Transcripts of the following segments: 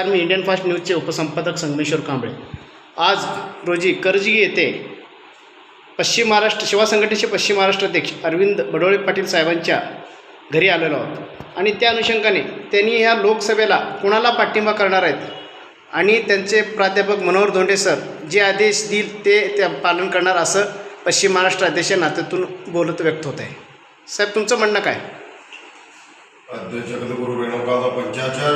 मी Indian fast न्यूजचे उपसंपादक Sangameshwar Kamble. आज रोजी करजी येथे पश्चिम महाराष्ट्र सेवा संघटनेचे पश्चिम महाराष्ट्र अध्यक्ष अरविंद बडोळे पाटील साहेबांच्या घरी आलेलो आहोत आणि त्या अनुषंगाने त्यांनी ह्या लोकसभेला कोणाला पाठिंबा करणार आहेत आणि त्यांचे प्राध्यापक मनोहर धोंडे सर जे आदेश देईल ते पालन करणार असं पश्चिम महाराष्ट्र अध्यक्ष नात्यातून बोलत व्यक्त होत आहे। साहेब, तुमचं म्हणणं काय? अध्यक्ष जगद्गुरू रेणुकाचा पंचाचार,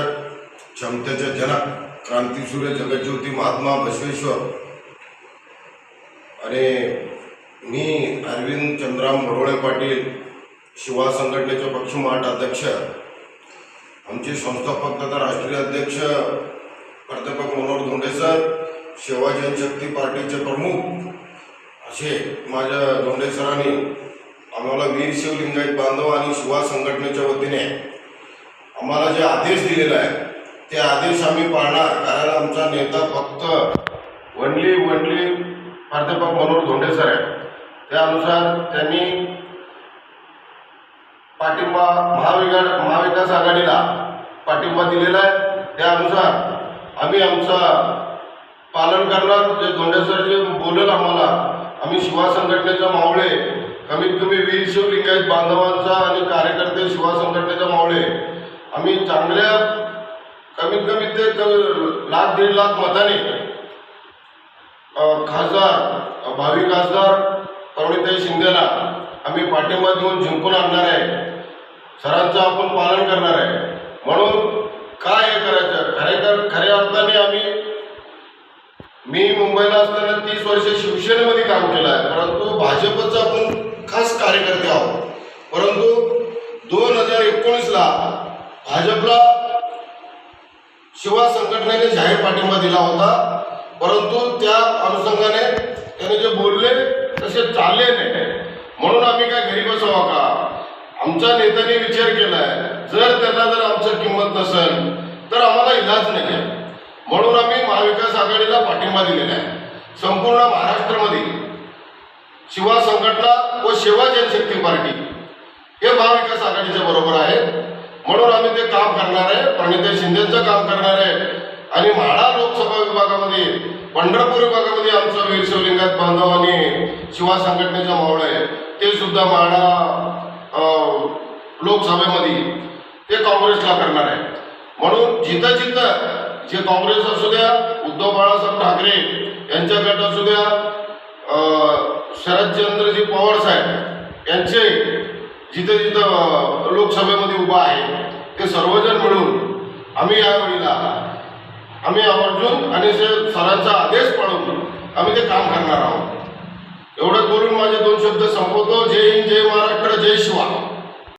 क्षमतेचे जनक, क्रांतीसूर्य जगज्योती महात्मा बसवेश्वर आणि मी अरविंद चंद्राम बडोळे पाटील, शिवा संघटनेचे पश्चिम महाराष्ट्र अध्यक्ष, आमचे संस्थापक तथा राष्ट्रीय अध्यक्ष प्राध्यापक मनोहर धोंडे सर, सेवा जनशक्ती पार्टीचे प्रमुख असे माझ्या धोंडे सरांनी आम्हाला वीर शिवलिंगायत बांधव आणि शिवा संघटनेच्या वतीने आम्हाला जे आदेश दिलेला आहे ते आदेश आम्ही पाळणार। कारण आमचा नेता फक्त वनली प्राध्यापक मनोहर धोंडे सर आहे, त्यानुसार त्यांनी पाठिंबा महाविकास आघाडीला पाठिंबा दिलेला आहे। त्यानुसार आम्ही आमचा पालन करणार। जे धोंडे सर जे बोलेल आम्हाला, आम्ही शिवा संघटनेचा मावळे, कमीत कमी वीर शिवलिंगायत बांधवांचा आणि कार्यकर्ते शिवा संघटनेचा मावळे, आम्ही चांगल्या कमीत कमी ते 1,00,000-1.5 लाख मताने खासदार भावी खासदार करुणीताई शिंदेला आम्ही पाठिंबा देऊन जिंकून आणणार आहे। सरांचं आपण पालन करणार आहे। म्हणून काय हे करायचं, खऱ्या अर्थाने मी मुंबईला असताना 30 वर्ष शिवसेनेमध्ये काम केलं आहे, परंतु भाजपचा आपण खास कार्यकर्ते आहोत। परंतु 2019ला भाजपला शिवा संघटनेने जाहीर पाठिंबा दिला होता, परंतु त्या अनुषंगाने त्याने जे बोलले तसे चालले नाही। म्हणून आम्ही काय घरी बसावं का? आमच्या नेत्यांनी विचार केलाय, त्यांना जर आमचं किंमत नसेल तर आम्हाला इलाज नाही आहे। म्हणून आम्ही महाविकास आघाडीला पाठिंबा दिलेला आहे। संपूर्ण महाराष्ट्रामध्ये शिवा संघटना व सेवा जनशक्ती पार्टी हे महाविकास आघाडीच्या बरोबर आहे। म्हणून आम्ही ते काम करणार आहे, प्रणिता शिंदेचं काम करणार आहे आणि माढा लोकसभा विभागामध्ये, पंढरपूर विभागामध्ये आमचं वीर शिवलिंगायत बांधव आणि शिवा संघटनेचं मावळ आहे, ते सुद्धा माढा लोकसभेमध्ये ते काँग्रेसला करणार आहे। म्हणून जिथं जे काँग्रेस असू द्या, उद्धव बाळासाहेब ठाकरे यांच्या गट असू द्या, शरदचंद्रजी पवार साहेब यांचे जिथं लोकसभेमध्ये उभा आहे, ते सर्वजण मिळून आम्ही यावेळीला आम्ही आवर्जून आणि सरांचा आदेश पाळून आम्ही ते काम करणार आहोत। एवढं बोलून माझे 2 शब्द संपवतो। जय हिंद, जय महाराष्ट्र, जय शिवा।